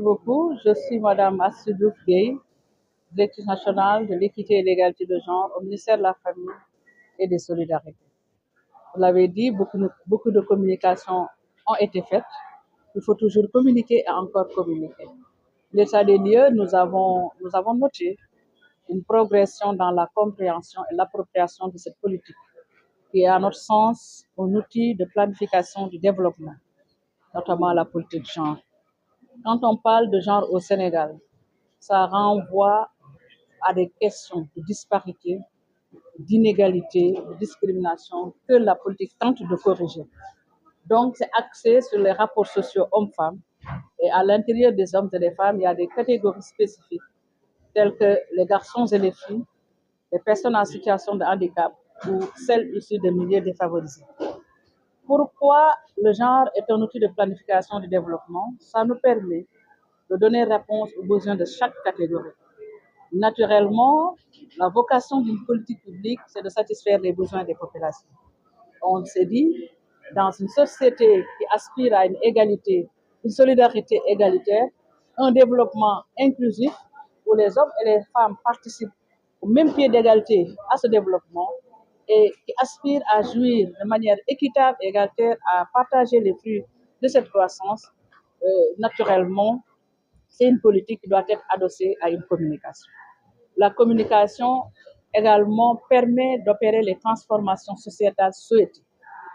beaucoup. Je suis Madame Assoudou Gueye, directrice nationale de l'équité et l'égalité de genre au ministère de la Famille et des Solidarités. Vous l'avez dit, beaucoup de communications ont été faites. Il faut toujours communiquer et encore communiquer. L'état des lieux, nous avons noté une progression dans la compréhension et l'appropriation de cette politique, qui est à notre sens un outil de planification du développement, notamment la politique genre. Quand on parle de genre au Sénégal, ça renvoie à des questions de disparité, d'inégalité, de discrimination que la politique tente de corriger. Donc, c'est axé sur les rapports sociaux hommes-femmes. Et à l'intérieur des hommes et des femmes, il y a des catégories spécifiques, telles que les garçons et les filles, les personnes en situation de handicap ou celles issues des milieux défavorisés. Pourquoi le genre est un outil de planification du développement? Ça nous permet de donner réponse aux besoins de chaque catégorie. Naturellement, la vocation d'une politique publique, c'est de satisfaire les besoins des populations. On s'est dit, dans une société qui aspire à une égalité, une solidarité égalitaire, un développement inclusif où les hommes et les femmes participent au même pied d'égalité à ce développement et qui aspire à jouir de manière équitable et égalitaire à partager les fruits de cette croissance, naturellement, c'est une politique qui doit être adossée à une communication. La communication également permet d'opérer les transformations sociétales souhaitées.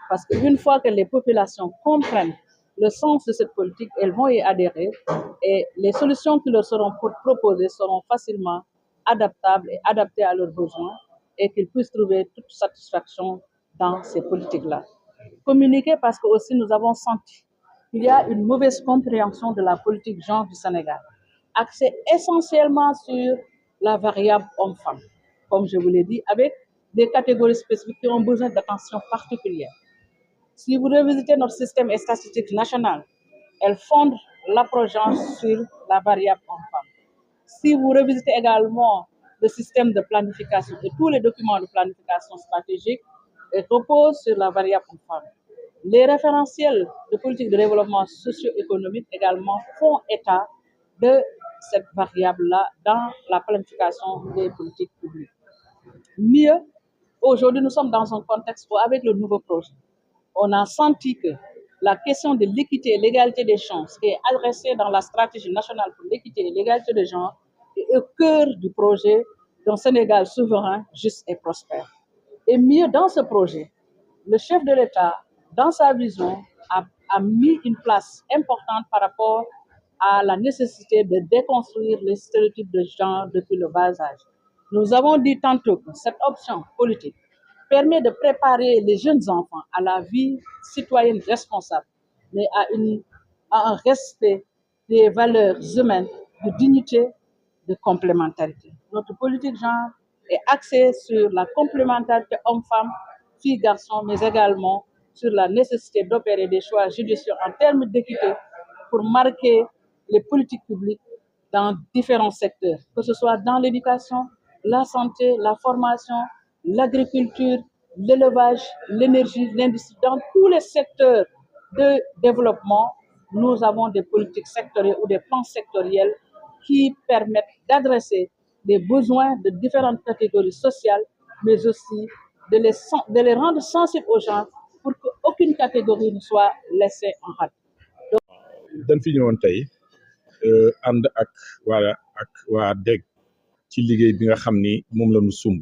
Parce qu'une fois que les populations comprennent le sens de cette politique, elles vont y adhérer et les solutions qui leur seront proposées seront facilement adaptables et adaptées à leurs besoins et qu'ils puissent trouver toute satisfaction dans ces politiques-là. Communiquer parce que aussi nous avons senti qu'il y a une mauvaise compréhension de la politique genre du Sénégal, axée essentiellement sur la variable homme-femme, comme je vous l'ai dit, avec des catégories spécifiques qui ont besoin d'attention particulière. Si vous revisitez notre système statistique national, elle fonde l'approche genre sur la variable homme-femme. Si vous revisitez également le système de planification et tous les documents de planification stratégique, elle repose sur la variable homme-femme. Les référentiels de politique de développement socio-économique également font état de cette variable-là dans la planification des politiques publiques. Mieux, aujourd'hui, nous sommes dans un contexte où, avec le nouveau projet, on a senti que la question de l'équité et l'égalité des chances qui est adressée dans la stratégie nationale pour l'équité et l'égalité des genres est au cœur du projet d'un Sénégal souverain, juste et prospère. Et mieux, dans ce projet, le chef de l'État, dans sa vision, a mis une place importante par rapport à la nécessité de déconstruire les stéréotypes de genre depuis le bas âge. Nous avons dit tantôt que cette option politique permet de préparer les jeunes enfants à la vie citoyenne responsable, mais à un respect des valeurs humaines, de dignité, de complémentarité. Notre politique genre est axée sur la complémentarité homme-femme, filles-garçons, mais également sur la nécessité d'opérer des choix judicieux en termes d'équité pour marquer les politiques publiques dans différents secteurs, que ce soit dans l'éducation, la santé, la formation, l'agriculture, l'élevage, l'énergie, l'industrie. Dans tous les secteurs de développement, nous avons des politiques sectorielles ou des plans sectoriels qui permettent d'adresser les besoins de différentes catégories sociales, mais aussi de les rendre sensibles aux gens pour qu'aucune catégorie ne soit laissée en rade. dañ fi ñëwoon tey ànd ak waa DEG ci liggéey bi nga xam ni moom la ñu sumb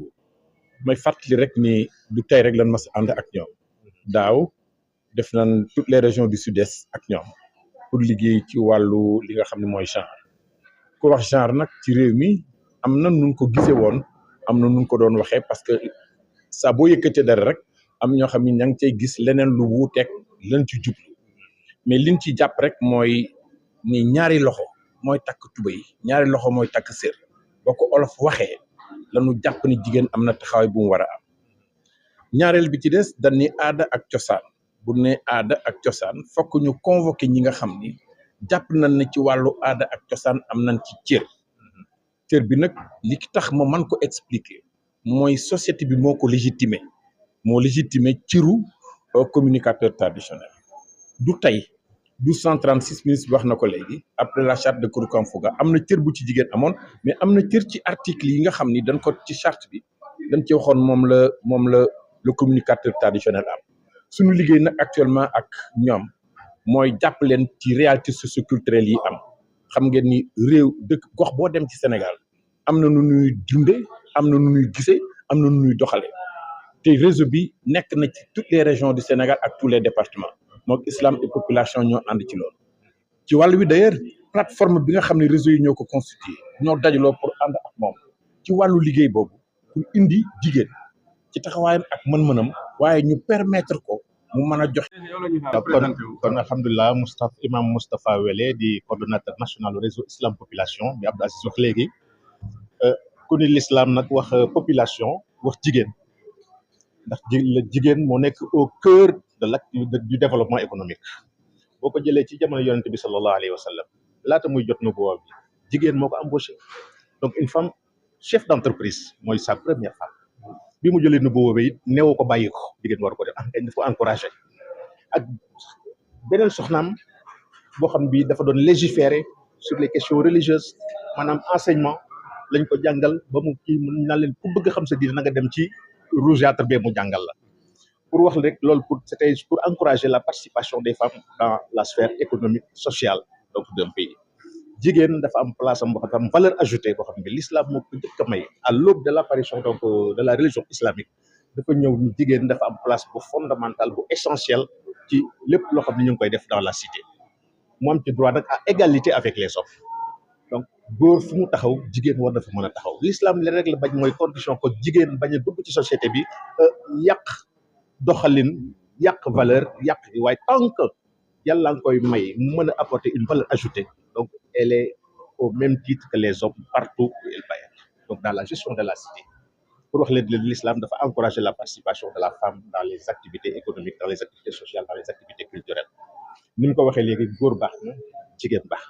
may fàttali rek ni du tey rek lan mas ànd ak ñoom daaw def nañ toutes les régions du sud-est ak ñoom pour liggéey ci wàllu li nga xam ne mooy genre ku wax genre nag ci réew mi am na nun ko gisee woon am na nun ko doon waxee parce que saa boo yëkkatee dara rek am ñoo xam ni ña ngi cay gis leneen lu wuuteeg lan ci jublu mais liñ ci jàpp rek mooy ni ñaari loxo mooy takk tubéy ñaari loxo mooy takk sër boo ko olof waxee lañu jàpp ni jigéen am na taxawaay bu mu war a am ñaareel bi ci des dañ ni aada ak cosaan bu ne aada ak cosaan fokk ñu convoqué ñi nga xam ni jàpp nañ ne ci wàllu aada ak cosaan am nañ ci cër bi nag li tax ma man ko expliquer mooy société bi moo ko légitimer cëru communicateur traditionnel du tey 1236 ministre bi wax na ko léegi après la charte de Kurukanfuga am na cër bu ci jigéen amoon mais am na cër ci article yi nga xam ni dañ ko ci charte bi dañ ci waxoon moom la le communicateur traditionnel am suñu liggéey nag actuellement ak ñoom mooy jàpp leen ci réalité socioculturelle yi am xam ngeen ni réew dëkk gox boo dem ci Sénégal am na nu ñuy dunde am na nu ñuy gisee am na nu ñuy doxale te réseau bi nekk na ci toutes les régions du Sénégal ak tous les départements moom islam et population ñoo ànd ci loolu ci wàllu wi d'ailleurs plateforme bi nga xam ne réseau yi ñoo ko constitué ñoo dajaloo pour ànd ak moom ci wàllu liggéey boobu pour indi jigéen ci taxawaayam ak mën-mënam waaye ñu permettre ko mu mën a joxe. kon alhamdulilah imam Moustapha Wele di coordonnateur national réseau islam population bi Abdou Aziz wax léegi ku ni l'islam nag wax population wax jigéen ndax jigéen moo nekk au cœur du développement économique boo ko jëlee ci jamono yonente bi sallallahu alayhi wa sallam laata muy jot nubuwa bi jigéen moo ko embauché donc une femme chef d'entreprise mooy sa première femme bi mu jëlee nubuwa bi it neewu ko bàyyi ko jigéen war ko def am dafa encouragé ak beneen soxnaam boo xam bi dafa doon légiférer sur les questions religieuses maanaam enseignement lañ ko jàngal ba mu kii mën naa leen ku bëgg xam sa diine na nga dem ci rougeâtre bee mu jàngal la pour wax rek loolu c'était pour encourager la participation des femmes dans la sphère économique sociale donc d'un pays jigéen dafa am place am boo xam ne valeur ajoutée boo xam ne l'islam moo ko njëkk a may à l'aube de l'apparition donc de la religion islamique dafa ñëw ni jigéen dafa am place bu fondamentale bu essentielle ci lépp loo xam ne ñu ngi koy def dans la cité mu am ci droit nag à égalité avec les hommes donc góor fu mu taxaw jigéen war na fa mën a taxaw l'islam li rek la bañ mooy condition ko jigéen bañ a dugg ci société bi yàq doxalin yàq valeur yàq waaye tant que yàlla nga koy may mu mën a apporter une valeur ajoutée donc elle est au même titre que les hommes partout où elle va être donc dans la gestion de la cité pour wax leen l'islam dafa encourager la participation de la femme dans les activités économiques dans les activités sociales dans les activités culturelles ni mu ko waxee léegi góor baax na jigéen baax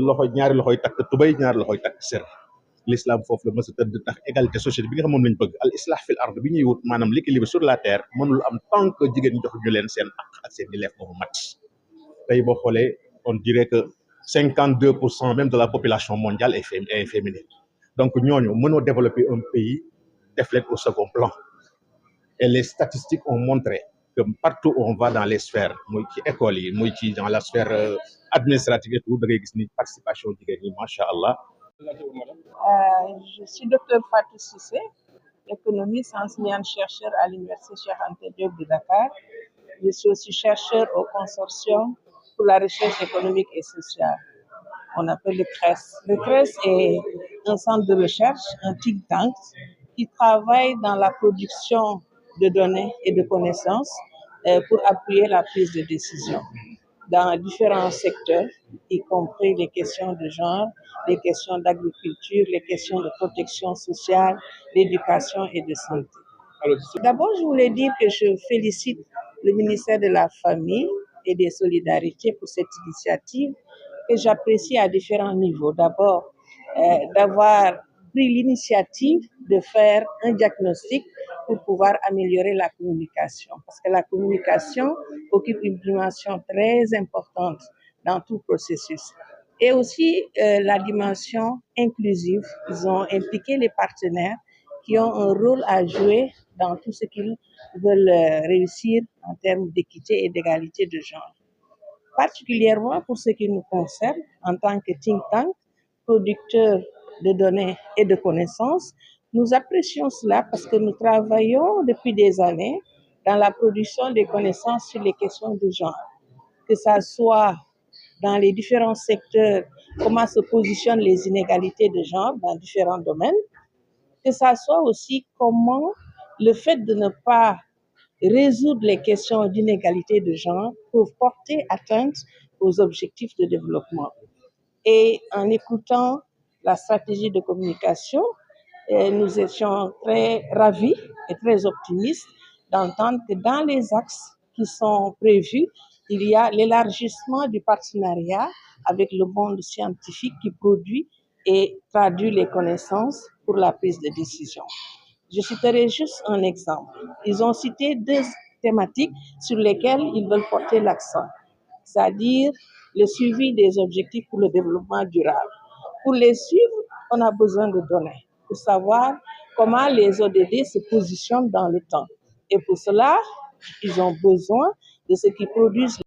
loxo ñaari loxoy takk tubay ñaari loxoy takk sër l'islam foofu la mës a tëdd ndax égalité société bi nga xam moom lañ bëgg al islah fil ard bi ñuy wut maanaam l'équilibre sur la terre mënul am tant que jigéen ñi jox ñu leen seen ak ak seen yelleef moomu mat tey boo xoolee on dirait que 52% même de la population mondiale est féminine donc ñooñu mënoo développer un pays def leen au second plan et les statistiques ont montré que partout où on va dans les sphères muy ci école yi muy ci dans la sphère administrative et tout da ngay gis ni participation jigéen ñi macha allah. Je suis docteur Fatou Cissé, économiste, enseignante-chercheur à l'Université Cheikh Anta Diop de Dakar. Je suis aussi chercheur au consortium pour la recherche économique et sociale. On appelle le CRES. Le CRES est un centre de recherche, un think tank, qui travaille dans la production de données et de connaissances pour appuyer la prise de décision dans différents secteurs, y compris les questions de genre, les questions d'agriculture, les questions de protection sociale, d'éducation et de santé. D'abord, je voulais dire que je félicite le ministère de la Famille et des Solidarités pour cette initiative que j'apprécie à différents niveaux. D'abord, d'avoir pris l'initiative de faire un diagnostic pour pouvoir améliorer la communication. Parce que la communication occupe une dimension très importante dans tout processus. Et aussi la dimension inclusive. Ils ont impliqué les partenaires qui ont un rôle à jouer dans tout ce qu'ils veulent réussir en termes d'équité et d'égalité de genre. Particulièrement pour ce qui nous concerne en tant que think tank, producteur de données et de connaissances, nous apprécions cela parce que nous travaillons depuis des années dans la production des connaissances sur les questions de genre, que ça soit dans les différents secteurs, comment se positionnent les inégalités de genre dans différents domaines, que ça soit aussi comment le fait de ne pas résoudre les questions d'inégalité de genre peuvent porter atteinte aux objectifs de développement. Et en écoutant la stratégie de communication, nous étions très ravis et très optimistes d'entendre que dans les axes qui sont prévus, il y a l'élargissement du partenariat avec le monde scientifique qui produit et traduit les connaissances pour la prise de décision. Je citerai juste un exemple. Ils ont cité deux thématiques sur lesquelles ils veulent porter l'accent. c'est-à-dire le suivi des objectifs pour le développement durable. Pour les suivre, on a besoin de données pour savoir comment les ODD se positionnent dans le temps. Et pour cela, ils ont besoin de ce qui produisent